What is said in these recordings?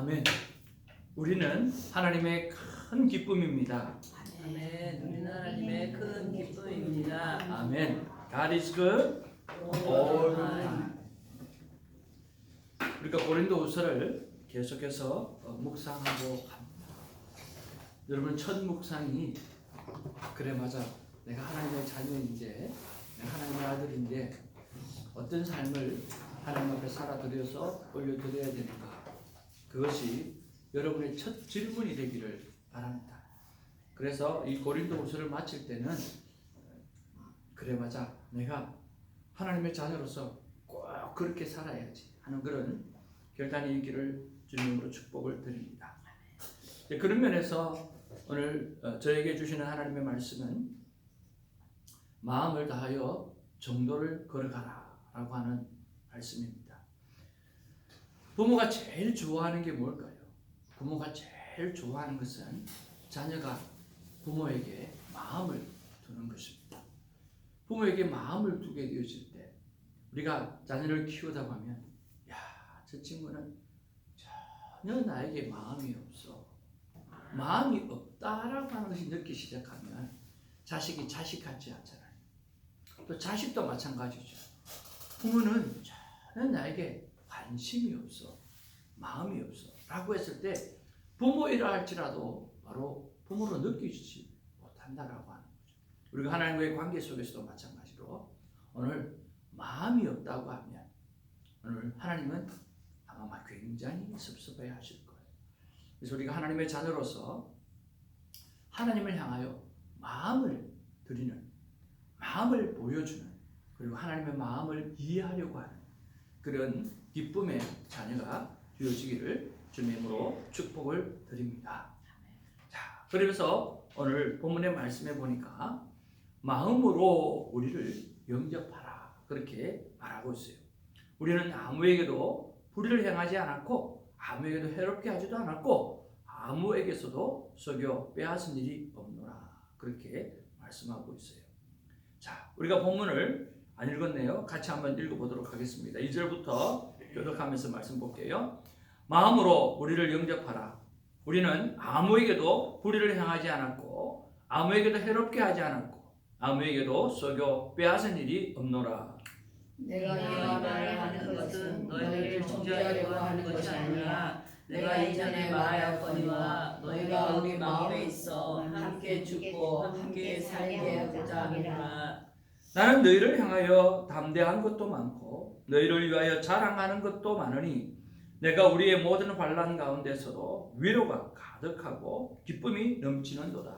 아멘. 우리는 하나님의 큰 기쁨입니다. 아멘. 우리는 하나님의 큰 기쁨입니다. 아멘. God is good all the time. 우리가 고린도후서를 계속해서 묵상하고 합니다. 여러분 첫 묵상이 그래 맞아. 내가 하나님의 자녀인데, 내가 하나님의 아들인데 어떤 삶을 하나님 앞에 살아드려서 올려드려야 되는가? 그것이 여러분의 첫 질문이 되기를 바랍니다. 그래서 이 고린도후서를 마칠 때는 그래 맞아. 내가 하나님의 자녀로서 꼭 그렇게 살아야지 하는 그런 결단이 있기를 주님으로 축복을 드립니다. 그런 면에서 오늘 저에게 주시는 하나님의 말씀은 마음을 다하여 정도를 걸어가라 라고 하는 말씀입니다. 부모가 제일 좋아하는 게 뭘까요? 부모가 제일 좋아하는 것은 자녀가 부모에게 마음을 두는 것입니다. 부모에게 마음을 두게 되어질 때 우리가 자녀를 키우다 보면 야, 저 친구는 전혀 나에게 마음이 없어. 마음이 없다라고 하는 것이 늦기 시작하면 자식이 자식 같지 않잖아요. 또 자식도 마찬가지죠. 부모는 전혀 나에게 관심이 없어. 마음이 없어. 라고 했을 때 부모이라 할지라도 바로 부모로 느끼지 못한다라고 하는 거죠. 우리가 하나님과의 관계 속에서도 마찬가지로 오늘 마음이 없다고 하면 오늘 하나님은 아마 굉장히 섭섭해 하실 거예요. 그래서 우리가 하나님의 자녀로서 하나님을 향하여 마음을 드리는, 마음을 보여주는, 그리고 하나님의 마음을 이해하려고 하는 그런 기쁨의 자녀가 되어지기를 주님으로 축복을 드립니다. 자, 그러면서 오늘 본문의 말씀에 보니까 마음으로 우리를 영접하라 그렇게 말하고 있어요. 우리는 아무에게도 불의를 행하지 않았고 아무에게도 해롭게 하지도 않았고 아무에게서도 속여 빼앗은 일이 없노라 그렇게 말씀하고 있어요. 자, 우리가 본문을 안 읽었네요. 같이 한번 읽어보도록 하겠습니다. 2절부터 교독하면서 말씀 볼게요. 마음으로 우리를 영접하라. 우리는 아무에게도 불의를 행하지 않았고 아무에게도 해롭게 하지 않았고 아무에게도 속여 빼앗은 일이 없노라. 내가 이와 말을 하는 것은 너희를 정죄하려고 하는 것이 아니라 내가 이전에 말하였거니와 너희가 우리 마음에 있어 함께 죽고 함께 살게 하고자 함이라. 나는 너희를 향하여 담대한 것도 많고 너희를 위하여 자랑하는 것도 많으니 내가 우리의 모든 환난 가운데서도 위로가 가득하고 기쁨이 넘치는도다.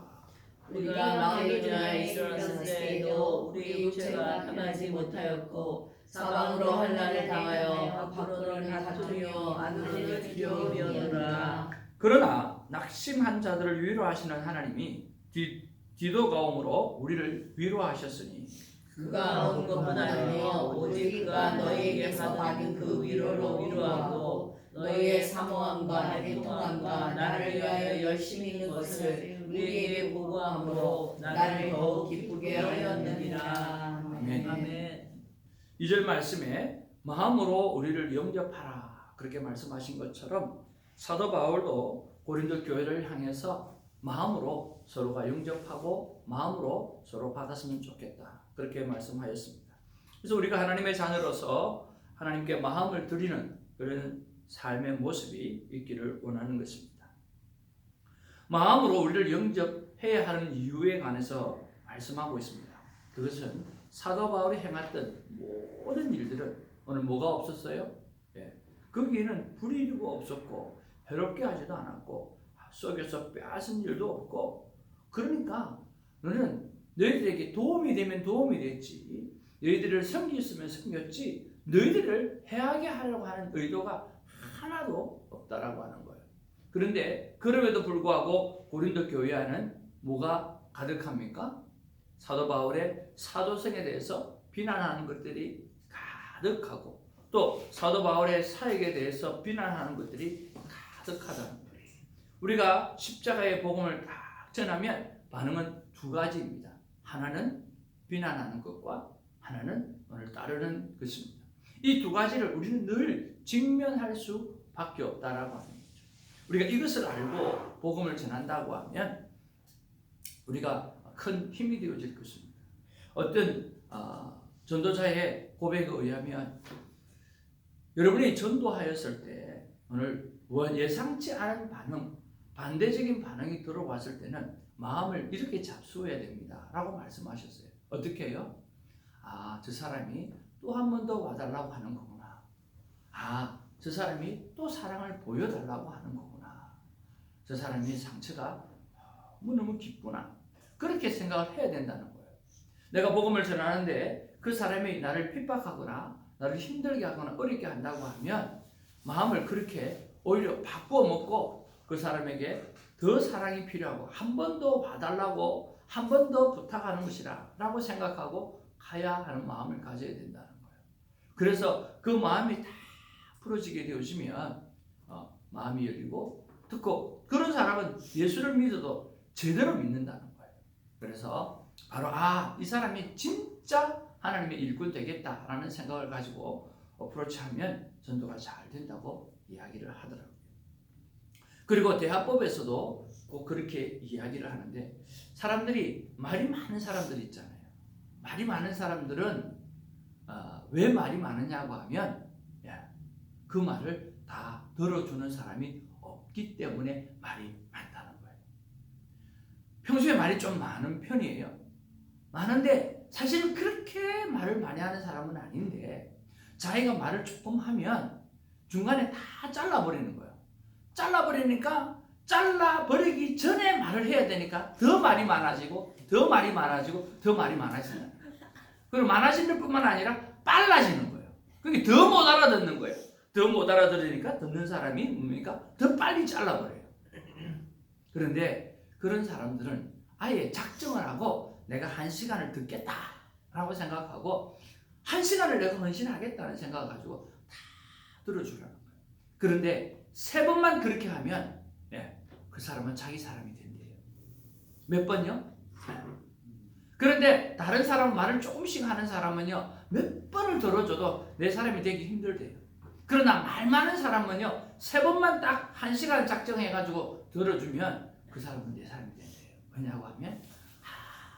우리가 마게도냐에 있었을 때에도 우리 육체가 편하지 못하였고 사방으로 환난을 당하여 앞으로는 다투며 안으로는 두려움이었노라. 그러나 낙심한 자들을 위로하시는 하나님이 디도가움으로 우리를 위로하셨으니 그가 온 것뿐 아니요 오직 그가 너희에게서 받은 그 위로로 위로하고 너희의 사모함과 애통함과 나를 위하여 열심히 있는 것을 우리에게 보고함으로 나를 더욱 기쁘게 하였느니라. 아멘. 아멘. 2절 말씀에 마음으로 우리를 영접하라 그렇게 말씀하신 것처럼 사도 바울도 고린도 교회를 향해서 마음으로 서로가 영접하고 마음으로 서로 받았으면 좋겠다 그렇게 말씀하였습니다. 그래서 우리가 하나님의 자녀로서 하나님께 마음을 드리는 그런 삶의 모습이 있기를 원하는 것입니다. 마음으로 우리를 영접해야 하는 이유에 관해서 말씀하고 있습니다. 그것은 사도 바울이 행했던 모든 일들은 오늘 뭐가 없었어요? 거기에는 불의가 없었고 해롭게 하지도 않았고 속여서 빼앗은 일도 없고 그러니까 너는 너희들에게 도움이 되면 도움이 됐지 너희들을 섬겼으면 섬겼지 너희들을 해하게 하려고 하는 의도가 하나도 없다라고 하는 거예요. 그런데 그럼에도 불구하고 고린도 교회 안은 뭐가 가득합니까? 사도 바울의 사도성에 대해서 비난하는 것들이 가득하고 또 사도 바울의 사역에 대해서 비난하는 것들이 가득하다는 거예요. 우리가 십자가의 복음을 딱 전하면 반응은 두 가지입니다. 하나는 비난하는 것과 하나는 오늘 따르는 것입니다. 이 두 가지를 우리는 늘 직면할 수밖에 없다라고 하는 거죠. 우리가 이것을 알고 복음을 전한다고 하면 우리가 큰 힘이 되어질 것입니다. 어떤 전도자의 고백에 의하면 여러분이 전도하였을 때 오늘 예상치 않은 반응, 반대적인 반응이 들어왔을 때는 마음을 이렇게 잡수어야 됩니다 라고 말씀하셨어요. 어떻게 해요? 저 사람이 또 한 번 더 와달라고 하는 거구나. 저 사람이 또 사랑을 보여달라고 하는 거구나. 저 사람이 상처가 너무 깊구나. 그렇게 생각을 해야 된다는 거예요. 내가 복음을 전하는데 그 사람이 나를 핍박하거나 나를 힘들게 하거나 어렵게 한다고 하면 마음을 그렇게 오히려 바꾸어 먹고 그 사람에게 더 사랑이 필요하고 한 번 더 봐달라고 한 번 더 부탁하는 것이라 라고 생각하고 가야 하는 마음을 가져야 된다는 거예요. 그래서 그 마음이 다 풀어지게 되어지면 마음이 열리고 듣고 그런 사람은 예수를 믿어도 제대로 믿는다는 거예요. 그래서 바로 이 사람이 진짜 하나님의 일꾼 되겠다라는 생각을 가지고 어프로치하면 전도가 잘 된다고 이야기를 하더라고요. 그리고 대화법에서도 꼭 그렇게 이야기를 하는데 사람들이 말이 많은 사람들 있잖아요. 말이 많은 사람들은 왜 말이 많으냐고 하면 그 말을 다 들어주는 사람이 없기 때문에 말이 많다는 거예요. 평소에 말이 좀 많은 편이에요. 많은데 사실은 그렇게 말을 많이 하는 사람은 아닌데 자기가 말을 조금 하면 중간에 다 잘라버리는 거예요. 잘라버리니까 잘라버리기 전에 말을 해야 되니까 더 말이 많아지고 더 말이 많아지고 더 말이 많아지는 거예요. 그리고 많아지는 뿐만 아니라 빨라지는 거예요. 그게 더 못 알아듣는 거예요. 더 못 알아들으니까 듣는 사람이 뭡니까? 더 빨리 잘라버려요. 그런데 그런 사람들은 아예 작정을 하고 내가 1시간을 듣겠다라고 생각하고 1시간을 내가 헌신하겠다는 생각을 가지고 다 들어주라는 거예요. 그런데 3번만 그렇게 하면 그 사람은 자기 사람이 된대요. 몇 번요? 그런데 다른 사람 말을 조금씩 하는 사람은요 몇 번을 들어줘도 내 사람이 되기 힘들대요. 그러나 말 많은 사람은요 3번만 딱 1시간 작정해가지고 들어주면 그 사람은 내 사람이 된대요. 왜냐고 하면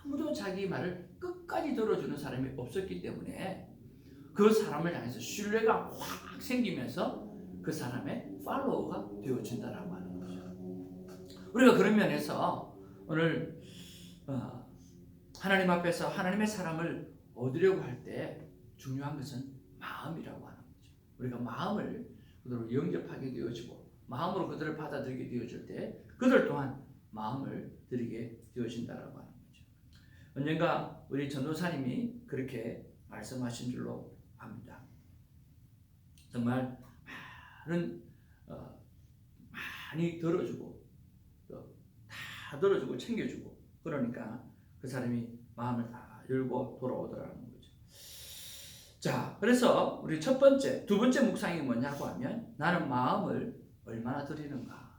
아무도 자기 말을 끝까지 들어주는 사람이 없었기 때문에 그 사람을 향해서 신뢰가 확 생기면서 그 사람의 팔로워가 되어진다라고 하는 거죠. 우리가 그런 면에서 오늘 하나님 앞에서 하나님의 사랑을 얻으려고 할 때 중요한 것은 마음이라고 하는 거죠. 우리가 마음을 그대로 영접하게 되어지고 마음으로 그들을 받아들이게 되어질 때 그들 또한 마음을 드리게 되어진다라고 하는 거죠. 언젠가 우리 전도사님이 그렇게 말씀하신 줄로 압니다. 정말 많이 들어주고 또 다 들어주고 챙겨주고 그러니까 그 사람이 마음을 다 열고 돌아오더라는 거죠. 자, 그래서 우리 두 번째 묵상이 뭐냐고 하면 나는 마음을 얼마나 드리는가?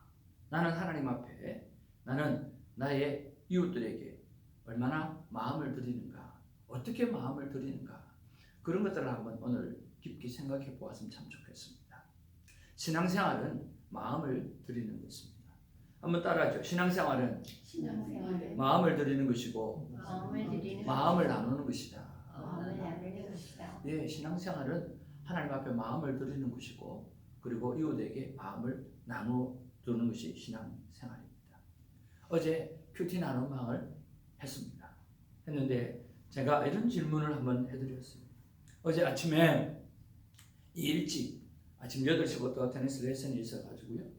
나는 하나님 앞에 나는 나의 이웃들에게 얼마나 마음을 드리는가? 어떻게 마음을 드리는가? 그런 것들을 한번 오늘 깊게 생각해 보았으면 참 좋겠습니다. 신앙생활은 마음을 드리는 것입니다. 한번 따라하죠. 신앙생활은 마음을 드리는 것이고 마음을 나누는 것이다. 예, 신앙생활은 하나님 앞에 마음을 드리는 것이고 그리고 이웃에게 마음을 나누는 것이 신앙생활입니다. 어제 큐티 나눔방을 했는데 제가 이런 질문을 한번 해드렸어요. 어제 아침에 일찍 아침 8시부터 테니스 레슨이 있어가지고요.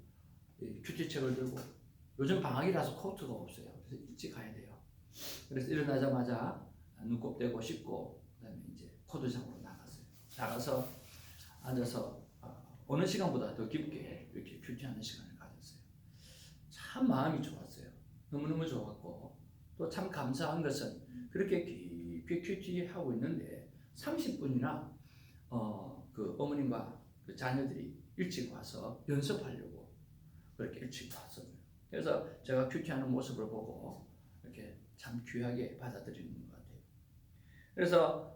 큐티책을 들고 요즘 방학이라서 코트가 없어요. 그래서 일찍 가야 돼요. 그래서 일어나자마자 눈곱 떼고 씻고 그다음에 이제 코트장으로 나갔어요. 나가서 앉아서 어느 시간보다 더 깊게 이렇게 큐티하는 시간을 가졌어요. 참 마음이 좋았어요. 너무너무 좋았고 또 참 감사한 것은 그렇게 깊게 큐티하고 있는데 30분이나 그 어머님과 그 자녀들이 일찍 와서 연습하려고 그렇게 일찍 왔어요. 그래서 제가 큐티하는 모습을 보고 이렇게 참 귀하게 받아들이는 것 같아요. 그래서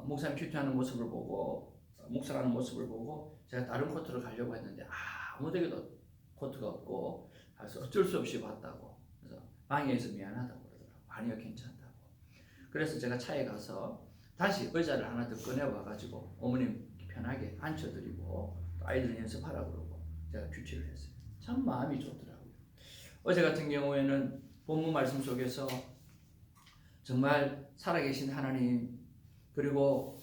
목사님 큐티하는 모습을 보고 목사라는 모습을 보고 제가 다른 코트를 가려고 했는데 아무데도 코트가 없고 그래서 어쩔 수 없이 왔다고. 그래서 방해해서 미안하다고 그러더라고. 아니요 괜찮다고. 그래서 제가 차에 가서 다시 의자를 하나 더 꺼내와가지고 어머님 편하게 앉혀드리고 또 아이들 연습하라고 그러고 제가 큐티를 했어요. 참 마음이 좋더라고요. 어제 같은 경우에는 본문 말씀 속에서 정말 살아계신 하나님 그리고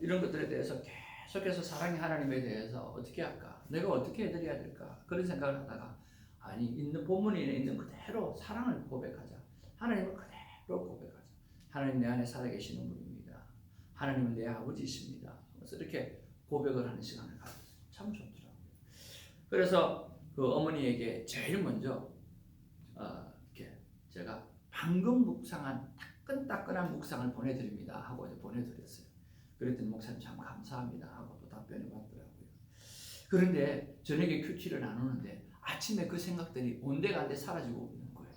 이런 것들에 대해서 계속해서 사랑의 하나님에 대해서 어떻게 할까? 내가 어떻게 해드려야 될까? 그런 생각을 하다가 아니 있는 본문에 있는 그대로 사랑을 고백하자. 하나님을 그대로 고백하자. 하나님 내 안에 살아계시는 분입니다. 하나님은 내 아버지이십니다. 그래서 이렇게 고백을 하는 시간을 가졌어요. 참 좋더라고요. 그래서 그 어머니에게 제일 먼저 이렇게 제가 방금 묵상한 따끈따끈한 묵상을 보내드립니다 하고 이제 보내드렸어요. 그랬더니 목사님 참 감사합니다 하고 또 답변을 받더라고요. 그런데 저녁에 큐티를 나누는데 아침에 그 생각들이 온데간데 사라지고 없는 거예요.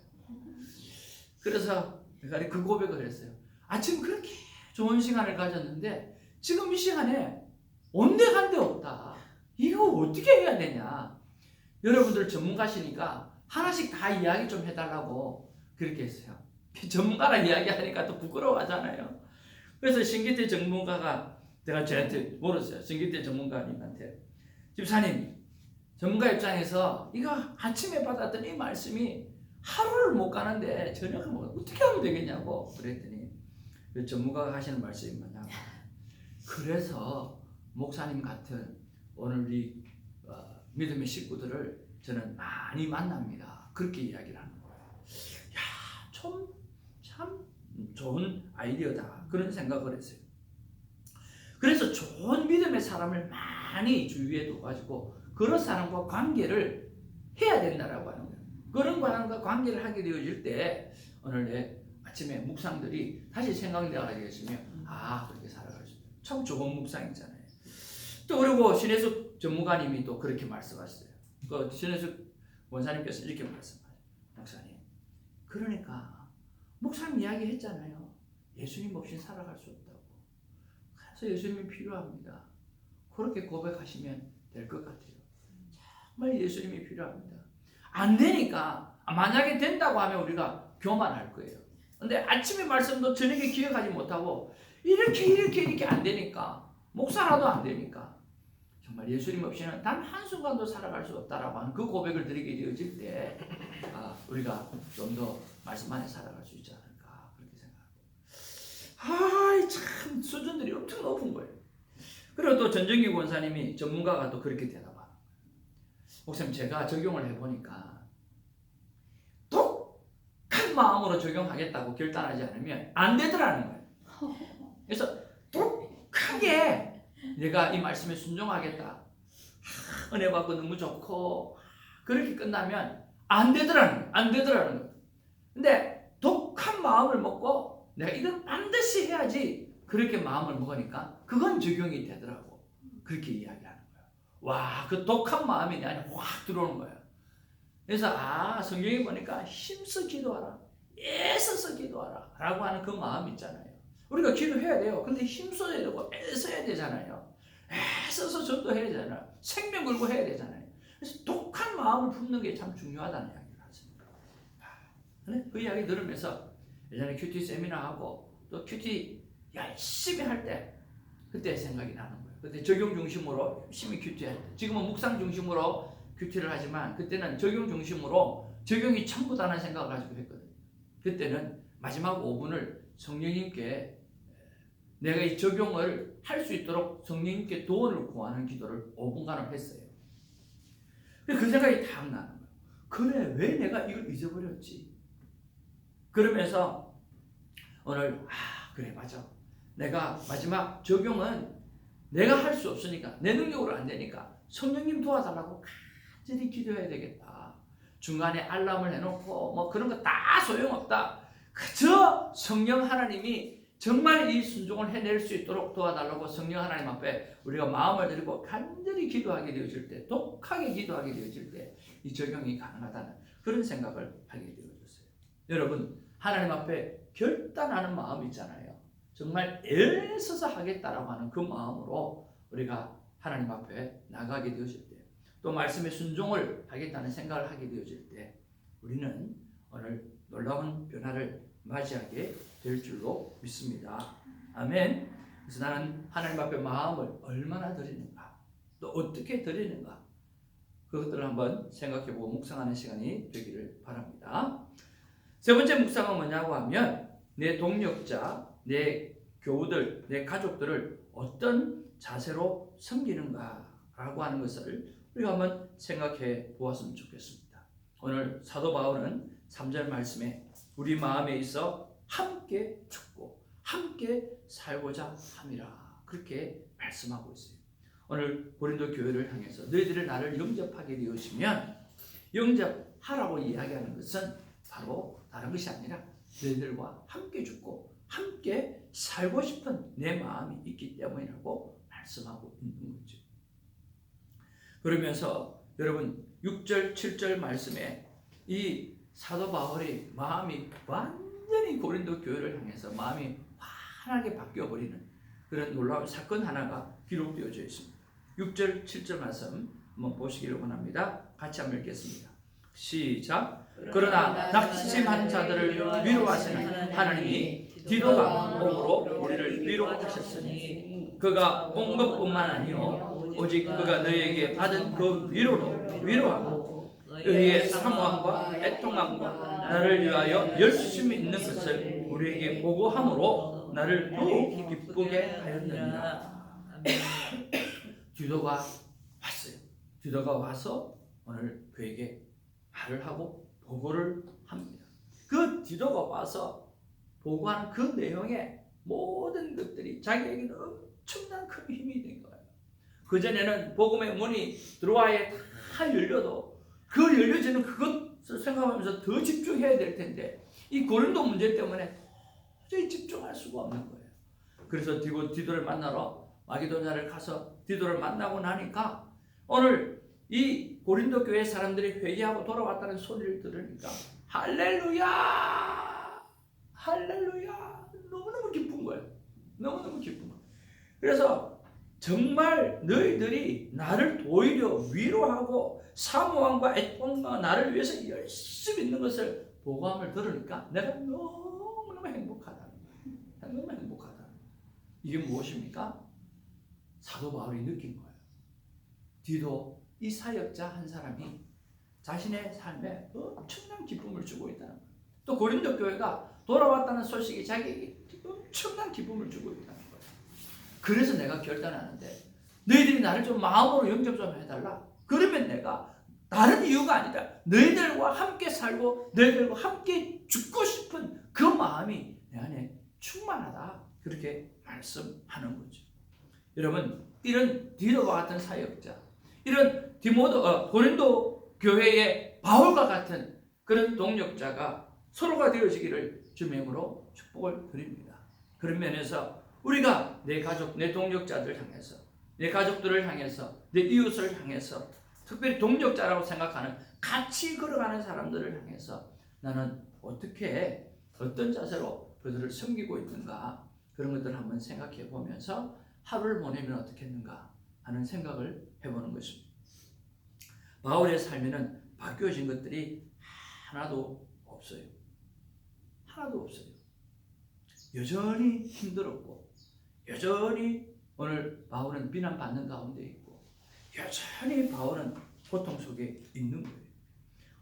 그래서 내가 그 고백을 했어요. 아침 그렇게 좋은 시간을 가졌는데 지금 이 시간에 온데간데 없다. 이거 어떻게 해야 되냐. 여러분들 전문가시니까 하나씩 다 이야기 좀 해달라고 그렇게 했어요. 전문가라 이야기하니까 또 부끄러워하잖아요. 그래서 신기태 전문가가 내가 저한테 물었어요. 신기태 전문가님한테 집사님 전문가 입장에서 이거 아침에 받았던 이 말씀이 하루를 못 가는데 저녁을 못 어떻게 하면 되겠냐고 그랬더니 그 전문가가 하시는 말씀이 뭐냐면 그래서 목사님 같은 오늘 이 믿음의 식구들을 저는 많이 만납니다. 그렇게 이야기를 하는 거예요. 야, 참 좋은 아이디어다. 그런 생각을 했어요. 그래서 좋은 믿음의 사람을 많이 주위에 둬가지고 그런 사람과 관계를 해야 된다라고 하는 거예요. 그런 사람과 관계를 하게 되어질 때 오늘 내 아침에 묵상들이 다시 생각나게 되시면 그렇게 살아갈 수 있어요. 참 좋은 묵상이잖아요. 또 그리고 신혜숙 전무관님이 또 그렇게 말씀하셨어요. 그 신혜숙 원사님께서 이렇게 말씀하세요. 목사님, 그러니까 목사님 이야기했잖아요. 예수님 없이 살아갈 수 없다고. 그래서 예수님이 필요합니다. 그렇게 고백하시면 될 것 같아요. 정말 예수님이 필요합니다. 안 되니까 만약에 된다고 하면 우리가 교만할 거예요. 근데 아침에 말씀도 저녁에 기억하지 못하고 이렇게 안 되니까 목사라도 안 되니까 정말 예수님 없이는 단 한순간도 살아갈 수 없다라고 하는 그 고백을 드리게 되어질 때 우리가 좀 더 말씀 안에 살아갈 수 있지 않을까 그렇게 생각하고 참 수준들이 엄청 높은 거예요. 그리고 또 전정기 권사님이 전문가가 또 그렇게 대답하는 거예요. 목사님 제가 적용을 해보니까 독한 마음으로 적용하겠다고 결단하지 않으면 안 되더라는 거예요. 그래서 독하게 내가 이 말씀에 순종하겠다. 은혜 받고 너무 좋고 그렇게 끝나면 안 되더라는 거예요. 근데 독한 마음을 먹고 내가 이건 반드시 해야지 그렇게 마음을 먹으니까 그건 적용이 되더라고. 그렇게 이야기하는 거예요. 와, 그 독한 마음이 내 안에 확 들어오는 거예요. 그래서 성경에 보니까 힘써 기도하라. 애써서 기도하라. 라고 하는 그 마음 있잖아요. 우리가 기도해야 돼요. 근데 힘써야 되고 애써야 되잖아요. 애써서 전도해야 되잖아요. 생명 걸고 해야 되잖아요. 그래서 독한 마음을 품는 게 참 중요하다는 이야기를 하십니다. 그 이야기 들으면서 예전에 큐티 세미나하고 또 큐티 열심히 할 때 그때 생각이 나는 거예요. 그때 적용 중심으로 열심히 큐티할 때 지금은 묵상 중심으로 큐티를 하지만 그때는 적용 중심으로 적용이 전부다는 생각을 가지고 했거든요. 그때는 마지막 5분을 성령님께 내가 이 적용을 할 수 있도록 성령님께 도움을 구하는 기도를 5분간을 했어요. 그 생각이 딱 나는 거예요. 그래, 왜 내가 이걸 잊어버렸지? 그러면서 오늘 그래 맞아. 내가 마지막 적용은 내가 할 수 없으니까 내 능력으로 안 되니까 성령님 도와달라고 간절히 기도해야 되겠다. 중간에 알람을 해놓고 뭐 그런 거 다 소용없다. 그저 성령 하나님이 정말 이 순종을 해낼 수 있도록 도와달라고 성령 하나님 앞에 우리가 마음을 드리고 간절히 기도하게 되어질 때, 독하게 기도하게 되어질 때 이 적용이 가능하다는 그런 생각을 하게 되어졌어요. 여러분, 하나님 앞에 결단하는 마음 있잖아요. 정말 애써서 하겠다라고 하는 그 마음으로 우리가 하나님 앞에 나가게 되어질 때, 또 말씀에 순종을 하겠다는 생각을 하게 되어질 때 우리는 오늘 놀라운 변화를 맞이하게 될 줄로 믿습니다. 아멘. 그래서 나는 하나님 앞에 마음을 얼마나 드리는가, 또 어떻게 드리는가, 그것들을 한번 생각해보고 묵상하는 시간이 되기를 바랍니다. 세 번째 묵상은 뭐냐고 하면 내 동력자, 내 교우들, 내 가족들을 어떤 자세로 섬기는가라고 하는 것을 우리가 한번 생각해 보았으면 좋겠습니다. 오늘 사도 바울은 3절 말씀에 우리 마음에 있어 함께 죽고 함께 살고자 함이라 그렇게 말씀하고 있어요. 오늘 고린도 교회를 향해서 너희들이 나를 영접하게 되어지면, 영접하라고 이야기하는 것은 바로 다른 것이 아니라 너희들과 함께 죽고 함께 살고 싶은 내 마음이 있기 때문이라고 말씀하고 있는 거죠. 그러면서 여러분 6절 7절 말씀에 이 사도 바울의 마음이 완전히 고린도 교회를 향해서 마음이 환하게 바뀌어버리는 그런 놀라운 사건 하나가 기록되어져 있습니다. 6절 7절 말씀 한번 보시기를 원합니다. 같이 한번 읽겠습니다. 시작. 그러나 낙심한 자들을 위로하시는 하나님이 디도가 복으로 우리를 위로하셨으니 그가 온 것뿐만 아니요 오직 그가 너희에게 받은 그 위로로 위로하고 너희의 사모함과 애통함과 나를 위하여 열심히 있는 것을 우리에게 보고함으로 나를 더욱 기쁘게 하였느니라. 디도가 왔어요. 디도가 와서 오늘 그에게 말을 하고 보고를 합니다. 그 디도가 와서 보고하는 그 내용의 모든 것들이 자기에게는 엄청난 큰 힘이 된 거예요. 그전에는 복음의 문이 들어와야 다 열려도 그 열려지는 그것을 생각하면서 더 집중해야 될 텐데 이 고린도 문제 때문에 도저히 집중할 수가 없는 거예요. 그래서 디도를 만나러 마게도냐를 가서 디도를 만나고 나니까 오늘 이 고린도 교회 사람들이 회개하고 돌아왔다는 소리를 들으니까 할렐루야! 할렐루야! 너무너무 기쁜 거예요. 너무너무 기쁜 거예요. 그래서 정말 너희들이 나를 오히려 위로하고 사모함과 애통과 나를 위해서 열심히 있는 것을 보고함을 들으니까 내가 너무너무 행복하다는 거예요. 너무 행복하다는 거예요. 이게 무엇입니까? 사도 바울이 느낀 거예요. 디도 이 사역자 한 사람이 자신의 삶에 엄청난 기쁨을 주고 있다는 거예요. 또 고린도 교회가 돌아왔다는 소식이 자기에게 엄청난 기쁨을 주고 있다는 거예요. 그래서 내가 결단하는데 너희들이 나를 좀 마음으로 영접 좀 해달라. 그러면 내가 다른 이유가 아니라 너희들과 함께 살고 너희들과 함께 죽고 싶은 그 마음이 내 안에 충만하다. 그렇게 말씀하는 거죠. 여러분, 이런 디도와 같은 사역자, 이런 고린도 교회의 바울과 같은 그런 동력자가 서로가 되어지기를 주명으로 축복을 드립니다. 그런 면에서 우리가 내 가족, 내 동력자들 향해서, 내 가족들을 향해서, 내 이웃을 향해서, 특별히 동력자라고 생각하는 같이 걸어가는 사람들을 향해서 나는 어떻게 어떤 자세로 그들을 섬기고 있는가, 그런 것들을 한번 생각해 보면서 하루를 보내면 어떻겠는가 하는 생각을 해보는 것입니다. 바울의 삶에는 바뀌어진 것들이 하나도 없어요. 하나도 없어요. 여전히 힘들었고 여전히 오늘 바울은 비난받는 가운데 있고 여전히 바울은 고통 속에 있는 거예요.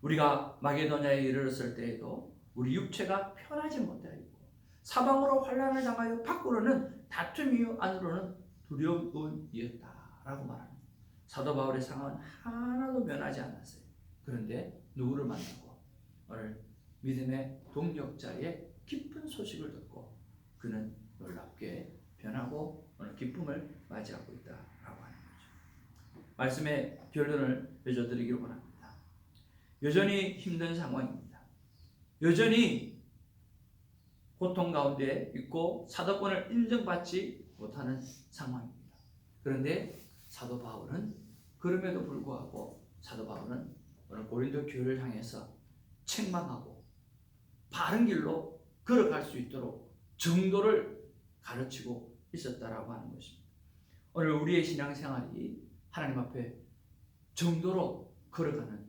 우리가 마게도냐에 이르렀을 때에도 우리 육체가 편하지 못하였고 사방으로 환난을 당하여 밖으로는 다툼이요 안으로는 두려움이었다라고 말합니다. 사도 바울의 상황은 하나도 변하지 않았어요. 그런데 누구를 만나고 오늘 믿음의 동력자의 깊은 소식을 듣고 그는 놀랍게 변하고 오늘 기쁨을 맞이하고 있다라고 하는 거죠. 말씀의 결론을 맺어드리기를 원합니다. 여전히 힘든 상황입니다. 여전히 고통 가운데 있고 사도권을 인정받지 못하는 상황입니다. 그런데 사도 바울은 그럼에도 불구하고 사도 바울은 오늘 고린도 교회를 향해서 책망하고 바른 길로 걸어갈 수 있도록 정도를 가르치고 있었다라고 하는 것입니다. 오늘 우리의 신앙생활이 하나님 앞에 정도로 걸어가는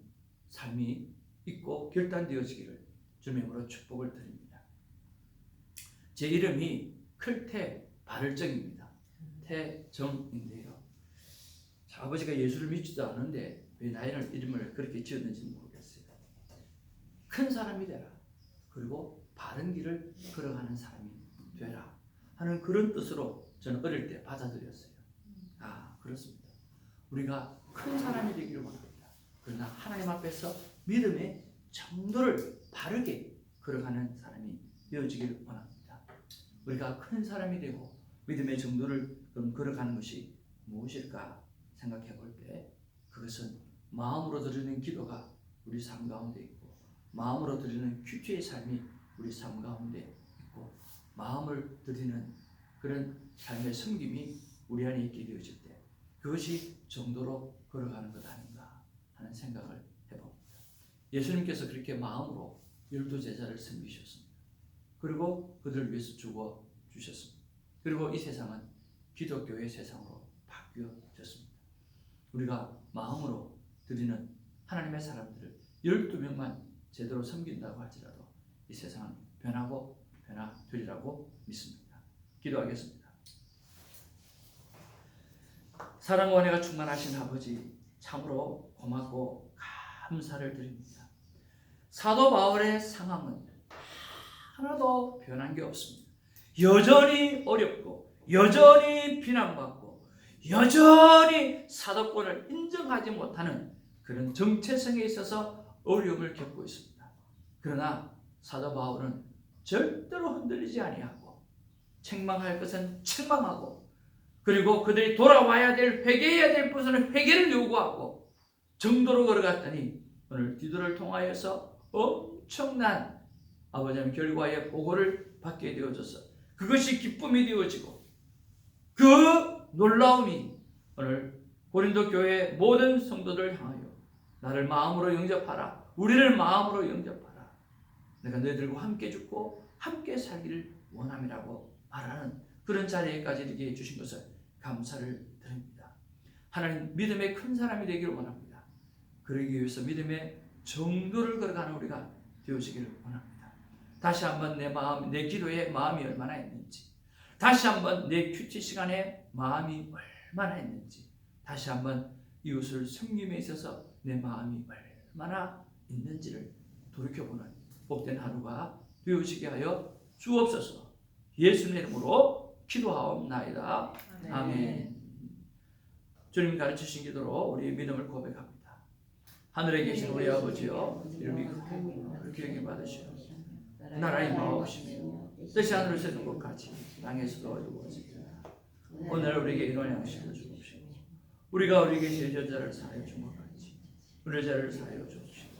삶이 있고 결단되어지기를 주님으로 축복을 드립니다. 제 이름이 클태 바를정입니다. 태정인데요. 아버지가 예수를 믿지도 않는데 왜 나이를 이름을 그렇게 지었는지 모르겠어요. 큰 사람이 되라. 그리고 바른 길을 걸어가는 사람이 되라 하는 그런 뜻으로 저는 어릴 때 받아들였어요. 아, 그렇습니다. 우리가 큰 사람이 되기를 원합니다. 그러나 하나님 앞에서 믿음의 정도를 바르게 걸어가는 사람이 되어지기를 원합니다. 우리가 큰 사람이 되고 믿음의 정도를 걸어가는 것이 무엇일까 생각해 볼 때 그것은 마음으로 드리는 기도가 우리 삶 가운데 있고 마음으로 드리는 큐티의 삶이 우리 삶 가운데 있고 마음을 드리는 그런 삶의 섬김이 우리 안에 있게 되어질 때 그것이 정도로 걸어가는 것 아닌가 하는 생각을 해봅니다. 예수님께서 그렇게 마음으로 12제자를 섬기셨습니다. 그리고 그들을 위해서 죽어 주셨습니다. 그리고 이 세상은 기독교의 세상으로 바뀌어졌습니다. 우리가 마음으로 드리는 하나님의 사람들을 12명만 제대로 섬긴다고 할지라도 이 세상은 변하고 변화되리라고 믿습니다. 기도하겠습니다. 사랑과 은혜가 충만하신 아버지 참으로 고맙고 감사를 드립니다. 사도 바울의 상황은 하나도 변한 게 없습니다. 여전히 어렵고 여전히 비난받고 여전히 사도권을 인정하지 못하는 그런 정체성에 있어서 어려움을 겪고 있습니다. 그러나 사도 바울은 절대로 흔들리지 아니하고 책망할 것은 책망하고 그리고 그들이 돌아와야 될 회개해야 될 것은 회개를 요구하고 정도로 걸어갔더니 오늘 디도를 통하여서 엄청난 아버지의 결과의 보고를 받게 되어져서 그것이 기쁨이 되어지고 그 놀라움이 오늘 고린도 교회 모든 성도들을 향하여 나를 마음으로 영접하라. 우리를 마음으로 영접하라. 내가 너희들과 함께 죽고 함께 살기를 원함이라고 말하는 그런 자리에까지 이르게 해주신 것을 감사를 드립니다. 하나님 믿음의 큰 사람이 되기를 원합니다. 그러기 위해서 믿음의 정도를 걸어가는 우리가 되어지기를 원합니다. 다시 한번 내 마음, 내 기도에 마음이 얼마나 있는지 다시 한번 내 큐티 시간에 마음이 얼마나 있는지 다시 한번 이웃을 섬김에 있어서 내 마음이 얼마나 있는지를 돌이켜보는 복된 하루가 되어지게 하여 주옵소서. 예수님의 이름으로 기도하옵나이다. 아멘. 주님이 가르치신 기도로 우리의 믿음을 고백합니다. 하늘에 계신 우리 아버지여 이름이 그렇게 여김 받으시오. 나라의 마옵시며 뜻이 하늘에서 있는 것 같이 땅에서도 이루어지리라. 오늘 우리에게 이런 양식을 주옵시고 우리가 우리에게 죄진 자를 사하여 준 것 같이 우리 죄를 사하여 주옵시고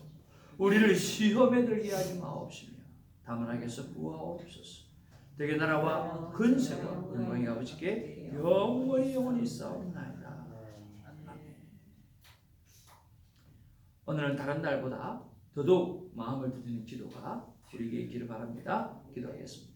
우리를 시험에 들게 하지 마옵시며 다만 악에서 구하옵소서. 되게 나라와 근세와 영광이 아버지께 영원히 싸움나이다. 아멘. 오늘은 다른 날보다 더더욱 마음을 드리는 기도가 우리에게 있기를 바랍니다. 기도하겠습니다.